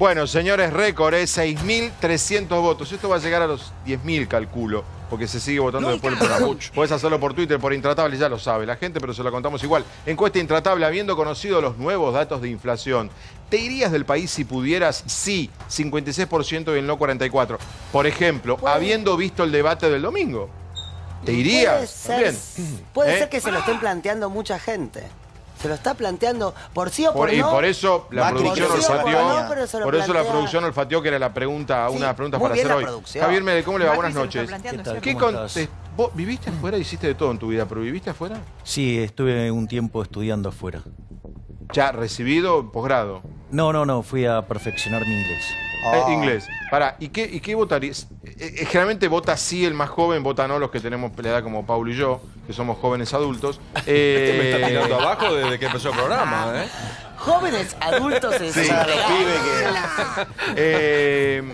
Bueno, señores, récord, 6.300 votos. Esto va a llegar a los 10.000, calculo, porque se sigue votando después del programa. Podés hacerlo por Twitter, por Intratable, ya lo sabe la gente, pero se lo contamos igual. Encuesta Intratable, habiendo conocido los nuevos datos de inflación, ¿te irías del país si pudieras? Sí, 56% y el no 44%. Por ejemplo, habiendo visto el debate del domingo, ¿te irías? Puede ser que se lo estén planteando mucha gente. Se lo está planteando por sí o por no. Y por eso la producción olfateó. Por eso la producción olfateó, que era la pregunta, una pregunta para hacer hoy. Javier Medel, ¿cómo le va? Buenas noches. ¿Vos viviste afuera? Hiciste de todo en tu vida, pero ¿viviste afuera? Sí, estuve un tiempo estudiando afuera. ¿Ya recibido? ¿Posgrado? No, fui a perfeccionar mi inglés. Inglés. Pará, ¿y qué votarías? Generalmente vota sí el más joven, vota no los que tenemos la edad como Paulo y yo, que somos jóvenes adultos. Me está tirando abajo desde que empezó el programa, ¿eh? Jóvenes adultos sí, los pibes que...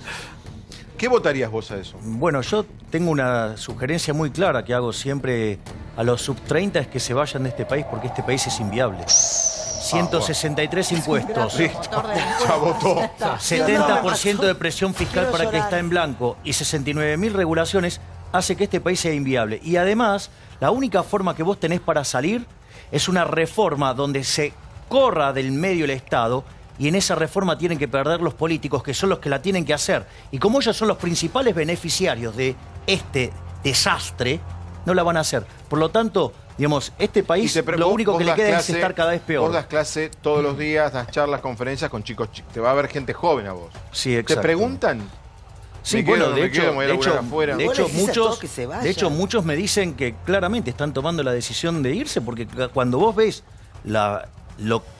¿Qué votarías vos a eso? Bueno, yo tengo una sugerencia muy clara que hago siempre a los sub-30, es que se vayan de este país porque este país es inviable. 163 impuestos. Listo, ya votó. 70% de presión fiscal para que está en blanco y 69.000 regulaciones hace que este país sea inviable. Y además, la única forma que vos tenés para salir es una reforma donde se corra del medio el Estado, y en esa reforma tienen que perder los políticos, que son los que la tienen que hacer. Y como ellos son los principales beneficiarios de este desastre, no la van a hacer. Por lo tanto, digamos, este país lo único que le queda es estar cada vez peor. Vos das clase todos los días, das charlas, conferencias con chicos. Te va a ver gente joven a vos. Sí, exacto. ¿Te preguntan? Sí, bueno, de hecho, muchos me dicen que claramente están tomando la decisión de irse, porque cuando vos ves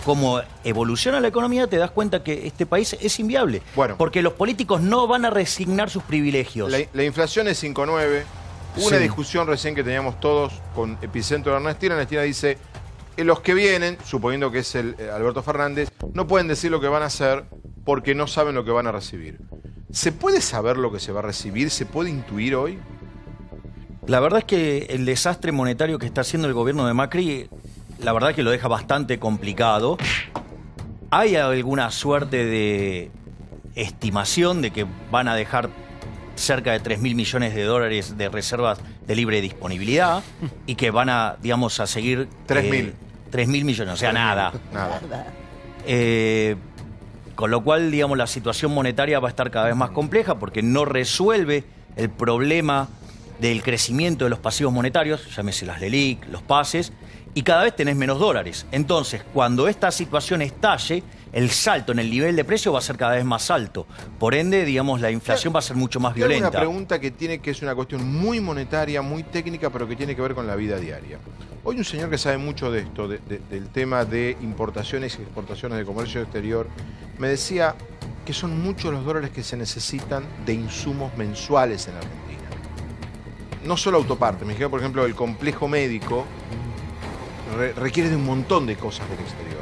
cómo evoluciona la economía, te das cuenta que este país es inviable. Bueno, porque los políticos no van a resignar sus privilegios. La inflación es 5,9. Una discusión recién que teníamos todos con Epicentro de Ernestina. Ernestina dice, los que vienen, suponiendo que es el Alberto Fernández, no pueden decir lo que van a hacer porque no saben lo que van a recibir. ¿Se puede saber lo que se va a recibir? ¿Se puede intuir hoy? La verdad es que el desastre monetario que está haciendo el gobierno de Macri, la verdad es que lo deja bastante complicado. Hay alguna suerte de estimación de que van a dejar cerca de 3.000 millones de dólares de reservas de libre disponibilidad y que van a, digamos, a seguir... 3.000. 3.000 millones, o sea, nada. Con lo cual, digamos, la situación monetaria va a estar cada vez más compleja porque no resuelve el problema del crecimiento de los pasivos monetarios, llámese las LELIQ, los pases, y cada vez tenés menos dólares. Entonces, cuando esta situación estalle, el salto en el nivel de precio va a ser cada vez más alto. Por ende, digamos, la inflación va a ser mucho más violenta. Una pregunta que es una cuestión muy monetaria, muy técnica, pero que tiene que ver con la vida diaria. Hoy un señor que sabe mucho de esto, del tema de importaciones y exportaciones de comercio exterior, me decía que son muchos los dólares que se necesitan de insumos mensuales en Argentina. No solo autoparte, me dijeron, por ejemplo, el complejo médico requiere de un montón de cosas del exterior.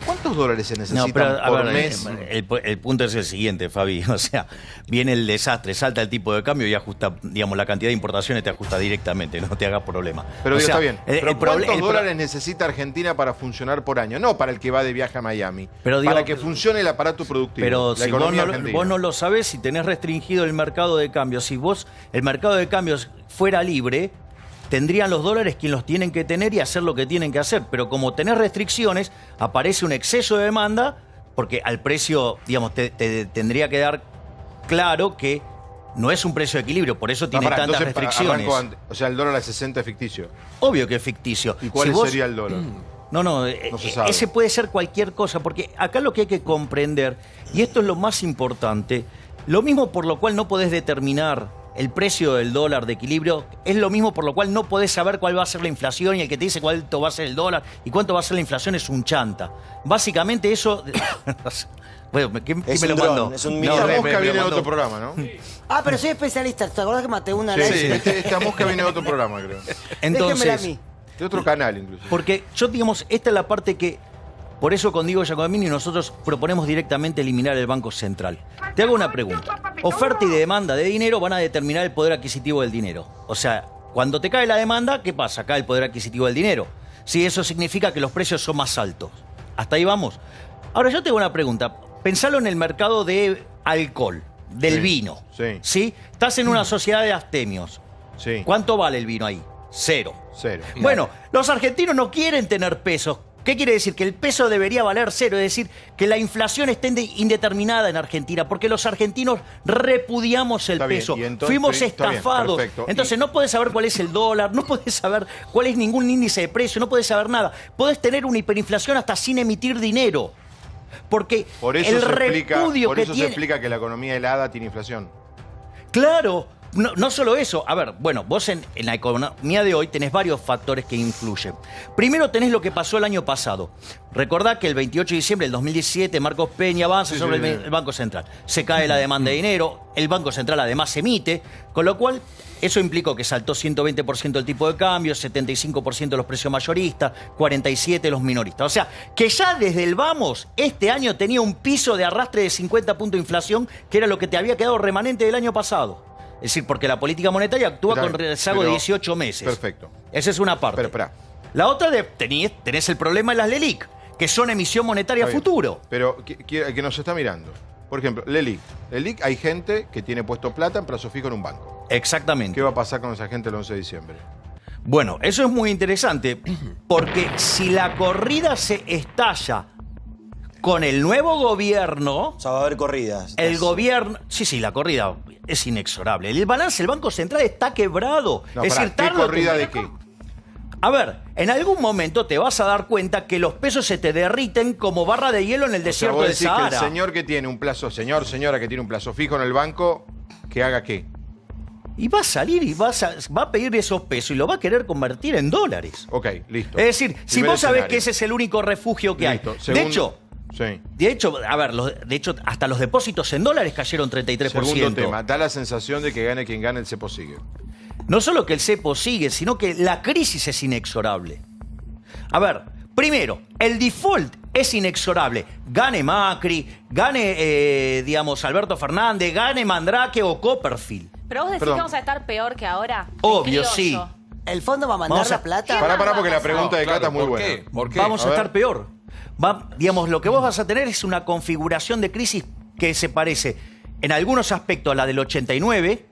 ¿Cuántos dólares se necesitan por mes? El punto es el siguiente, Fabi. O sea, viene el desastre, salta el tipo de cambio y ajusta, digamos, la cantidad de importaciones te ajusta directamente, no te hagas problema. Pero está bien. Pero ¿cuántos dólares necesita Argentina para funcionar por año? No para el que va de viaje a Miami. Pero para que funcione el aparato productivo. Pero si vos no lo sabés, si tenés restringido el mercado de cambios, si el mercado de cambios fuera libre, tendrían los dólares quien los tienen que tener y hacer lo que tienen que hacer. Pero como tenés restricciones, aparece un exceso de demanda, porque al precio, digamos, te tendría que dar claro que no es un precio de equilibrio, por eso tiene tantas restricciones. O sea, el dólar a 60 es ficticio. Obvio que es ficticio. ¿Y cuál sería el dólar? No se sabe. Ese puede ser cualquier cosa, porque acá lo que hay que comprender, y esto es lo más importante, lo mismo por lo cual no podés determinar el precio del dólar de equilibrio, es lo mismo por lo cual no podés saber cuál va a ser la inflación, y el que te dice cuánto va a ser el dólar y cuánto va a ser la inflación es un chanta. Básicamente eso... Bueno, ¿quién me lo mandó? Es un esta mosca viene de otro programa, ¿no? Pero soy especialista. ¿Te acordás que maté una? Sí, esta mosca viene de otro programa, creo. Entonces, a mí. De otro canal, incluso. Porque yo, digamos, esta es la parte que... Por eso con Diego Giacomini nosotros proponemos directamente eliminar el Banco Central. Te hago una pregunta. Oferta y demanda de dinero van a determinar el poder adquisitivo del dinero. O sea, cuando te cae la demanda, ¿qué pasa? Cae el poder adquisitivo del dinero. Sí, eso significa que los precios son más altos. ¿Hasta ahí vamos? Ahora yo te hago una pregunta. pensalo en el mercado de alcohol, del vino. Sí. Estás en una sociedad de abstemios. Sí. ¿Cuánto vale el vino ahí? 0. Bueno, los argentinos no quieren tener pesos. ¿Qué quiere decir? Que el peso debería valer 0, es decir, que la inflación esté indeterminada en Argentina, porque los argentinos repudiamos el peso. Fuimos estafados. Entonces no podés saber cuál es el dólar, no podés saber cuál es ningún índice de precio, no podés saber nada. Podés tener una hiperinflación hasta sin emitir dinero. Porque por eso el repudio que tiene... se explica que la economía helada tiene inflación. Claro. No solo eso. A ver, bueno, vos en la economía de hoy tenés varios factores que influyen. Primero tenés lo que pasó el año pasado. Recordá que el 28 de diciembre del 2017 Marcos Peña avanza sobre el Banco Central. Se cae la demanda de dinero, el Banco Central además emite, con lo cual eso implicó que saltó 120% el tipo de cambio, 75% los precios mayoristas, 47% los minoristas. O sea, que ya desde el vamos, este año tenía un piso de arrastre de 50 puntos de inflación, que era lo que te había quedado remanente del año pasado. Es decir, porque la política monetaria actúa con rezago de 18 meses. Perfecto. Esa es una parte. Pero, la otra, tenés el problema de las LELIQ, que son emisión monetaria futuro. Pero que nos está mirando. Por ejemplo, LELIQ, hay gente que tiene puesto plata en plazo fijo en un banco. Exactamente. ¿Qué va a pasar con esa gente el 11 de diciembre? Bueno, eso es muy interesante, porque si la corrida se estalla con el nuevo gobierno... O sea, va a haber corridas. El gobierno... Sí, la corrida es inexorable. El balance del Banco Central está quebrado. No, es decir, ¿qué corrida de qué? A ver, en algún momento te vas a dar cuenta que los pesos se te derriten como barra de hielo en el desierto de Sahara. Que el señor que tiene un plazo, señora que tiene un plazo fijo en el banco, ¿que haga qué? Y va a salir y va a pedir esos pesos y lo va a querer convertir en dólares. Ok, listo. Es decir, si vos sabés que ese es el único refugio que hay. De hecho, a ver, hasta los depósitos en dólares cayeron 33%. Segundo tema, da la sensación de que gane quien gane, el cepo sigue. No solo que el cepo sigue, sino que la crisis es inexorable. A ver, primero, el default es inexorable. Gane Macri, gane, Alberto Fernández, gane Mandrake o Copperfield. ¿Pero vos decís que vamos a estar peor que ahora? Obvio, sí. ¿El fondo va a mandar la plata? Pará, porque la pregunta de Cata es muy buena. ¿Por qué? Vamos a estar peor. Lo que vos vas a tener es una configuración de crisis que se parece en algunos aspectos a la del 89,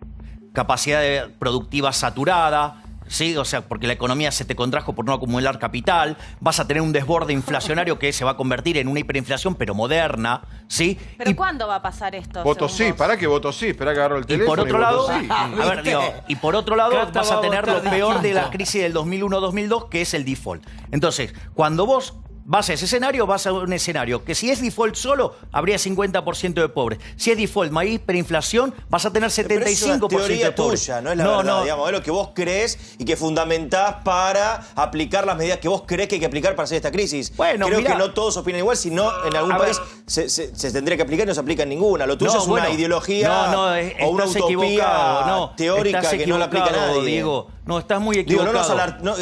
capacidad productiva saturada, ¿sí? O sea, porque la economía se te contrajo por no acumular capital, vas a tener un desborde inflacionario que se va a convertir en una hiperinflación, pero moderna, ¿sí? ¿Pero cuándo va a pasar esto? Voto sí, ¿para qué voto sí? Espera que agarro el teléfono. Y por otro lado, sí. y por otro lado vas a tener lo peor de la crisis del 2001-2002, que es el default. Entonces, cuando vos vas a ese escenario, vas a un escenario que si es default solo, habría 50% de pobres. Si es default más hiperinflación, vas a tener 75% Pero es una teoría de pobres. tuya, no es la verdad, digamos, es lo que vos crees y que fundamentás para aplicar las medidas que vos crees que hay que aplicar para hacer esta crisis. Bueno, creo mirá, que no todos opinan igual, si no, en algún país se tendría que aplicar y no se aplica en ninguna. Lo tuyo es una ideología o una utopía teórica que no la aplica nadie. Diego. No, estás muy equivocado.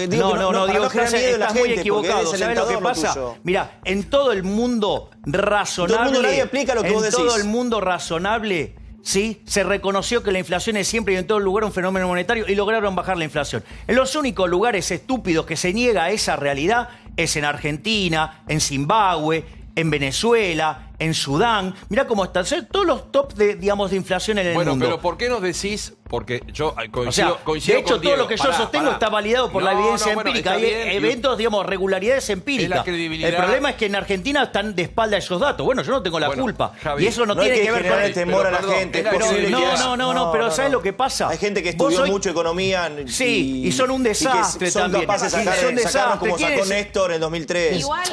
Diego, estás muy equivocado. ¿Sabes lo que pasa? Mira, en todo el mundo razonable... nadie aplica lo que vos decís. En todo el mundo razonable, ¿sí? Se reconoció que la inflación es siempre y en todo lugar un fenómeno monetario y lograron bajar la inflación. En los únicos lugares estúpidos que se niega a esa realidad es en Argentina, en Zimbabue, en Venezuela, en Sudán. Mirá cómo están todos los top de inflación en el mundo. Bueno, pero ¿por qué nos decís? Porque yo coincido de hecho, con Diego. todo lo que yo sostengo está validado por la evidencia empírica. Hay eventos, regularidades empíricas. El problema es que en Argentina están de espalda esos datos. Bueno, yo no tengo la culpa. Javier, y eso no tiene que ver con el temor a la gente. Pero ¿sabes lo que pasa? Hay gente que estudió mucho economía. Y son un desastre también. Son capaces de sacarnos como sacó Néstor en 2003. Igual.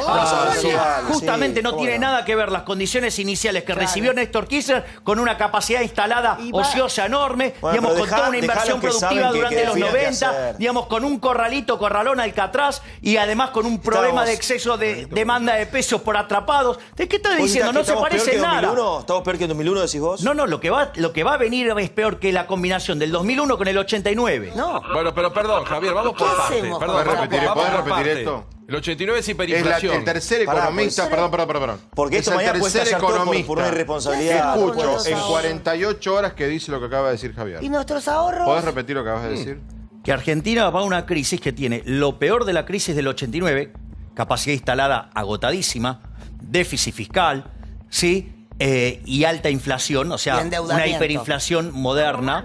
Justamente no tiene nada que ver las condiciones iniciales que recibió Néstor Kirchner con una capacidad instalada ociosa enorme, con toda una inversión productiva durante los 90, con un corralón Alcatraz y además con un problema de exceso de demanda de pesos por atrapados. ¿De qué estás diciendo? No se parece en nada. ¿Estamos peor que en 2001, decís vos? No, lo que va a venir es peor que la combinación del 2001 con el 89. No. Bueno, pero perdón, Javier, vamos por partes. ¿Podés repetir esto? El 89 es hiperinflación. Es el tercer economista, perdón. Porque esto mañana puede estallar todo por una irresponsabilidad. Escucho en 48 horas que dice lo que acaba de decir Javier. ¿Y nuestros ahorros? ¿Podés repetir lo que acabas de decir? Que Argentina va a una crisis que tiene lo peor de la crisis del 89, capacidad instalada agotadísima, déficit fiscal, ¿sí? y alta inflación, o sea, una hiperinflación moderna.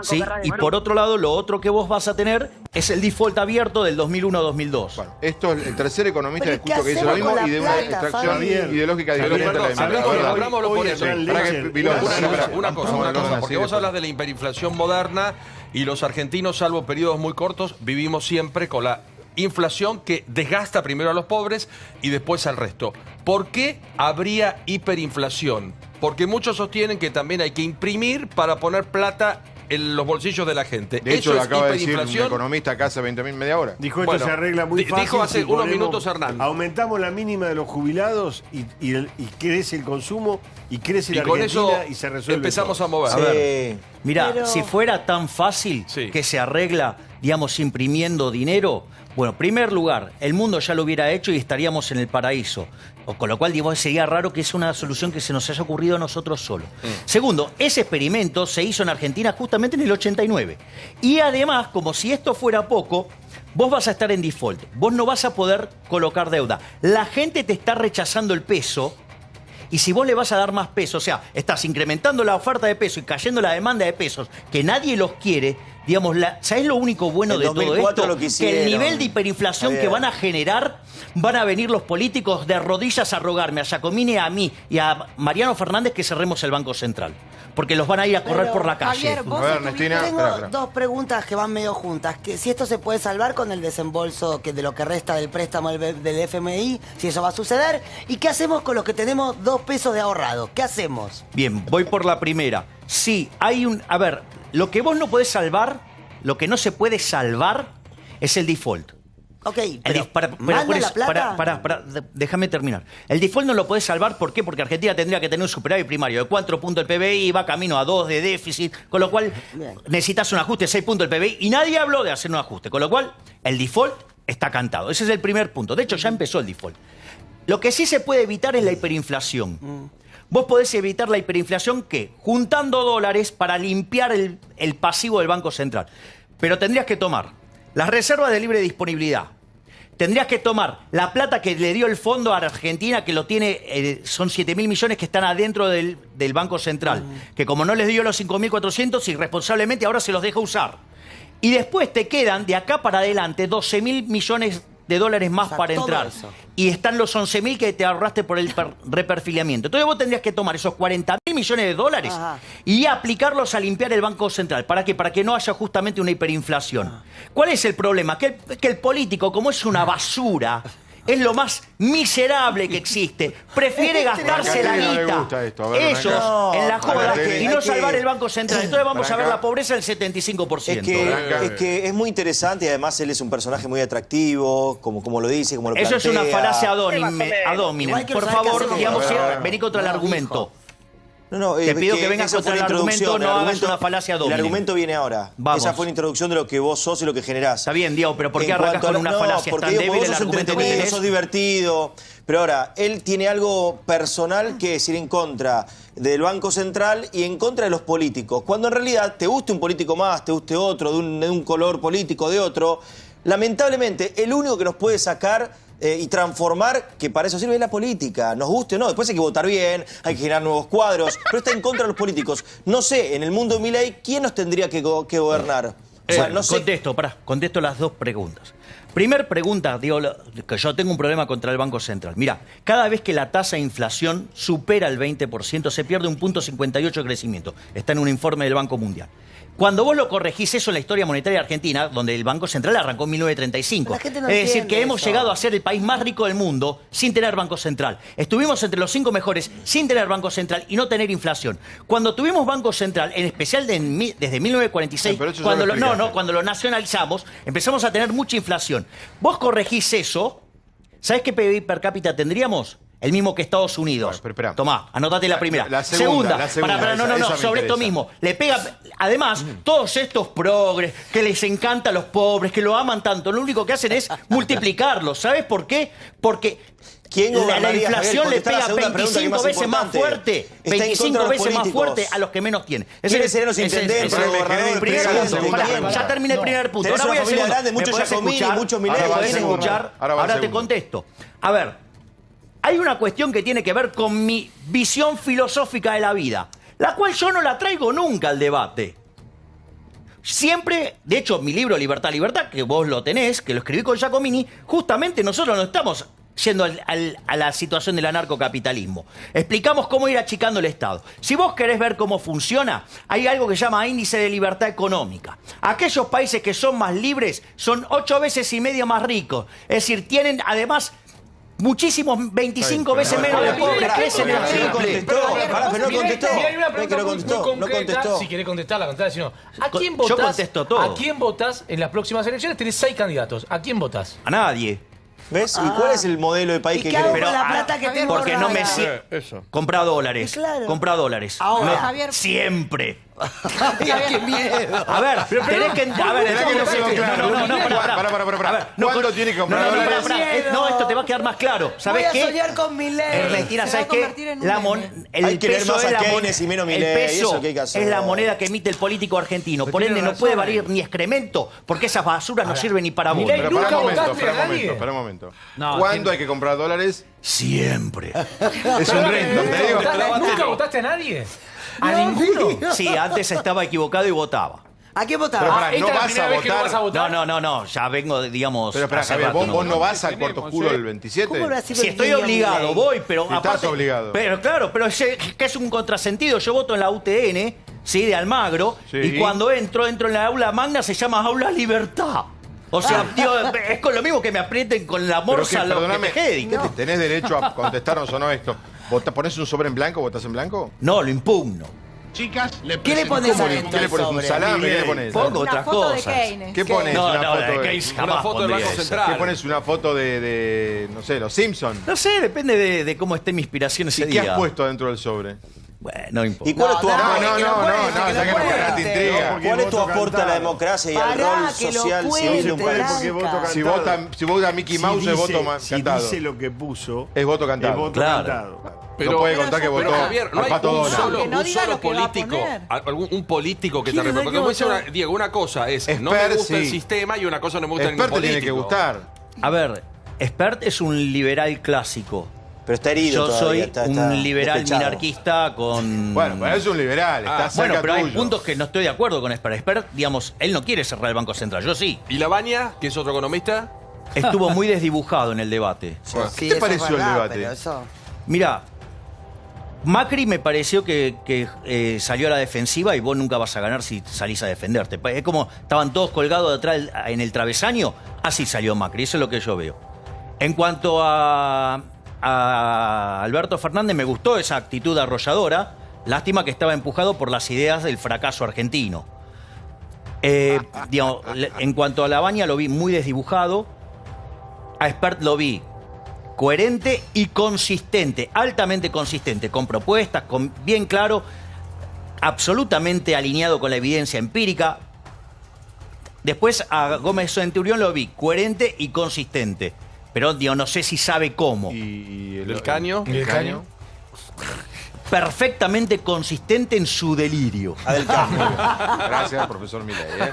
¿Sí? Y por otro lado, lo otro que vos vas a tener es el default abierto del 2001-2002. Bueno, esto es el tercer economista que escucho que dice lo mismo y de una extracción ideológica diferente a la de hablámoslo por eso. Una cosa, porque vos hablas de la hiperinflación moderna y los argentinos, salvo periodos muy cortos, vivimos siempre con la inflación que desgasta primero a los pobres y después al resto. ¿Por qué habría hiperinflación? Porque muchos sostienen que también hay que imprimir para poner plata en los bolsillos de la gente. De hecho, lo acaba de decir un economista acá hace 20.000 media hora. Dijo, esto se arregla muy fácil. Dijo hace unos minutos Hernán. Aumentamos la mínima de los jubilados y crece el consumo y crece la Argentina y se resuelve empezamos todo. a mover. A ver, mirá, si fuera tan fácil que se arregla, digamos, imprimiendo dinero, bueno, en primer lugar, el mundo ya lo hubiera hecho y estaríamos en el paraíso. Con lo cual, digamos, sería raro que es una solución que se nos haya ocurrido a nosotros solos. Segundo, ese experimento se hizo en Argentina justamente en el 89. Y además, como si esto fuera poco, vos vas a estar en default. Vos no vas a poder colocar deuda. La gente te está rechazando el peso. Y si vos le vas a dar más peso, o sea, estás incrementando la oferta de peso y cayendo la demanda de pesos, que nadie los quiere, digamos, ¿sabés lo único bueno de todo esto? Que el nivel de hiperinflación que van a generar, van a venir los políticos de rodillas a rogarme a Giacomini, a mí y a Mariano Fernández que cerremos el Banco Central. Porque los van a ir a correr por la calle. Javier, vos tengo dos preguntas que van medio juntas. Que si esto se puede salvar con el desembolso de lo que resta del préstamo del FMI, si eso va a suceder. ¿Y qué hacemos con los que tenemos 2 pesos de ahorrado? ¿Qué hacemos? Bien, voy por la primera. Sí, hay un... A ver, lo que vos no podés salvar, lo que no se puede salvar es el default. Ok, pero déjame terminar. El default no lo podés salvar, ¿por qué? Porque Argentina tendría que tener un superávit primario de 4 puntos del PBI, va camino a 2 de déficit, con lo cual necesitas un ajuste de 6 puntos del PBI y nadie habló de hacer un ajuste, con lo cual el default está cantado. Ese es el primer punto. De hecho, ya empezó el default. Lo que sí se puede evitar es la hiperinflación. Vos podés evitar la hiperinflación, ¿qué? Juntando dólares para limpiar el pasivo del Banco Central. Pero tendrías que tomar las reservas de libre disponibilidad. Tendrías que tomar la plata que le dio el fondo a Argentina, que lo tiene, son 7.000 millones que están adentro del Banco Central, que como no les dio los 5.400, irresponsablemente ahora se los deja usar. Y después te quedan, de acá para adelante, 12.000 millones de dólares más para entrar. Y están los 11.000 que te ahorraste por el reperfiliamiento. Entonces vos tendrías que tomar esos 40.000 millones de dólares y aplicarlos a limpiar el Banco Central. ¿Para qué? Para que no haya justamente una hiperinflación. ¿Cuál es el problema? Que el político, como es una basura, es lo más miserable que existe. Prefiere gastarse la guita. Ellos en la joda y no salvar el Banco Central. Entonces vamos a ver la pobreza del 75%. Es que es muy interesante y además él es un personaje muy atractivo, como lo dice, como lo plantea. Eso es una falacia ad hominem. Por favor, digamos, vení contra el argumento. Te pido que vengas contra el argumento, no hagas una falacia ad hominem. El argumento viene ahora. Vamos. Esa fue la introducción de lo que vos sos y lo que generás. Está bien, Diego, pero ¿por qué arrancas con una falacia tan débil? Porque vos sos entretenido, sos divertido. Pero ahora, él tiene algo personal que es ir en contra del Banco Central y en contra de los políticos. Cuando en realidad te guste un político más, te guste otro, de un color político, de otro, lamentablemente el único que nos puede sacar y transformar, que para eso sirve, es la política, nos guste o no. Después hay que votar bien, hay que generar nuevos cuadros, pero está en contra de los políticos. No sé, en el mundo de Milei, ¿quién nos tendría que gobernar? O sea, no sé. Contesto las dos preguntas. Primer pregunta, digo, que yo tengo un problema contra el Banco Central. Mira, cada vez que la tasa de inflación supera el 20%, se pierde 1.58 de crecimiento. Está en un informe del Banco Mundial. Cuando vos lo corregís eso en la historia monetaria argentina, donde el Banco Central arrancó en 1935. Es decir, que hemos llegado a ser el país más rico del mundo sin tener Banco Central. Estuvimos entre los 5 mejores sin tener Banco Central y no tener inflación. Cuando tuvimos Banco Central, en especial desde 1946, cuando lo nacionalizamos, empezamos a tener mucha inflación. Vos corregís eso, ¿sabés qué PBI per cápita tendríamos? El mismo que Estados Unidos. Bueno, Tomá, anotate la primera. La segunda. Sobre esto mismo. Le pega, además, todos estos progres que les encanta a los pobres, que lo aman tanto, lo único que hacen es multiplicarlos. ¿Sabes por qué? Porque la inflación le pega 25 veces más fuerte. 25 veces más fuerte a los que menos tienen. ¿Quiénes serían los intendentes, los gobernadores? Ya terminé el primer punto. Ahora voy a segundo. Ahora te contesto. A ver, hay una cuestión que tiene que ver con mi visión filosófica de la vida, la cual yo no la traigo nunca al debate. Siempre, de hecho, mi libro Libertad, Libertad, que vos lo tenés, que lo escribí con Giacomini, justamente nosotros no estamos yendo a la situación del anarcocapitalismo. Explicamos cómo ir achicando el Estado. Si vos querés ver cómo funciona, hay algo que se llama índice de libertad económica. Aquellos países que son más libres son 8 veces y medio más ricos. Es decir, tienen además muchísimos, 25 veces menos de pobres, crecen en el triple. Pero no contestó. Mira, hay una pregunta muy no concreta. contestó. Si querés contestarla, sino ¿a quién Yo votás? contesto todo. ¿A quién votás en las próximas elecciones? Tenés 6 candidatos. ¿A quién votás? A nadie. ¿Ves? ¿Y cuál es el modelo de país ¿Y que qué hago querés? con la plata que tengo porque no me ahorrada? Eso. compra dólares. Claro. Compra dólares. Ahora. No, Javier. siempre. ¡Qué miedo! A ver, tenés que... A ver, Esperá que no quedó claro. Pará. ¿Cuándo tiene que comprar dólares? No, esto te va a quedar más claro. ¿Sabés Voy a qué? soñar con mi ley. Ernestina, Se ¿sabes va a convertir qué? en un meme. Hay que leer más a es la Keynes y menos el Milei, peso eso que hay que hacer. es la moneda que emite el político argentino. Por tiene ende, no razón, puede valer ni excremento, porque esas basuras no sirven ni para vos. Milei Pero nunca para un momento, votaste a nadie. para un momento. No, ¿Cuándo hay que comprar dólares? Siempre. Es un reto, te digo. ¿Nunca votaste a nadie? ¿A ninguno? Sí, antes estaba equivocado y votaba. ¿A quién Pero votaba? pará, Esta no es la vas primera a vez que no vas a votar. votar. No, ya vengo, digamos... Pero espera, hace Javier, rato vos no vas al Puerto Oscuro el 27. ¿Cómo habrá sido Si el estoy día, obligado, Milei? voy, pero Si estás aparte... obligado. Pero claro, pero es que es un contrasentido. Yo voto en la UTN, ¿sí? De Almagro, Sí. y cuando entro en la aula magna, se llama Aula Libertad. O sea, tío, es con lo mismo que me aprieten con la Pero morsa que, lo que perdóname, te quede. ¿qué tenés derecho a contestarnos o no esto? ¿Ponés un sobre en blanco? ¿Votás en blanco? No, lo impugno. ¿Qué le pones ¿Cómo adentro ¿Qué le del pones? ¿Un sobre? salame? ¿Qué le pones? Pongo Una otras foto de cosas. Keynes. ¿Qué pones? No, una foto de de... Keynes Una jamás foto del pondría Banco esa. Central. ¿Qué pones? Una foto de no sé, los Simpsons. No sé, depende de cómo esté mi inspiración ese ¿Y qué día. has puesto dentro del sobre? Bueno, no importa. ¿Y cuál es tu No, aporte? que lo cuente, que ya lo que no cuente. te intriga. porque ¿Cuál es tu voto aporte a la cantado. democracia y al Pará, rol que lo social cuente, civil de un país? Blanca. Porque voto Si cantado. vota Mickey Mouse es voto si cantado. dice lo que puso, Es voto cantado. es voto Claro. cantado. No puede contar que Pero votó Javier, no al hay Pato un Donald. solo, Que no un diga solo lo que va a político, poner. un político que te ¿Quién represente. hay que Como dice votar? Diego, una cosa es no me Expert, gusta el sí. sistema y una cosa no me gusta Expert ningún te político. tiene que gustar. A ver, Spert es un liberal clásico. Pero está herido Yo todavía, soy está un liberal despechado. minarquista con... Bueno, pero es un liberal, está cerca Bueno, pero hay tuyo. puntos que no estoy de acuerdo con Spert. Spert, digamos, él no quiere cerrar el Banco Central, yo sí. ¿Y Labaña, que es otro economista? Estuvo muy desdibujado en el debate. Sí, ¿Qué te eso es pareció el verdad, debate? pero eso- Mira, Macri me pareció que salió a la defensiva y vos nunca vas a ganar si salís a defenderte. Es como estaban todos colgados detrás en el travesaño, así salió Macri, eso es lo que yo veo. En cuanto a Alberto Fernández, me gustó esa actitud arrolladora, lástima que estaba empujado por las ideas del fracaso argentino. Digamos, en cuanto a Labaña lo vi muy desdibujado, a Spert lo vi coherente y consistente, altamente consistente, con propuestas, con bien claro, absolutamente alineado con la evidencia empírica. Después a Gómez Centurión lo vi coherente y consistente, pero digo, no sé si sabe cómo. ¿Y ¿El Caño? ¿Y el Caño? Perfectamente consistente en su delirio. Adelcampo. Gracias, profesor Milei.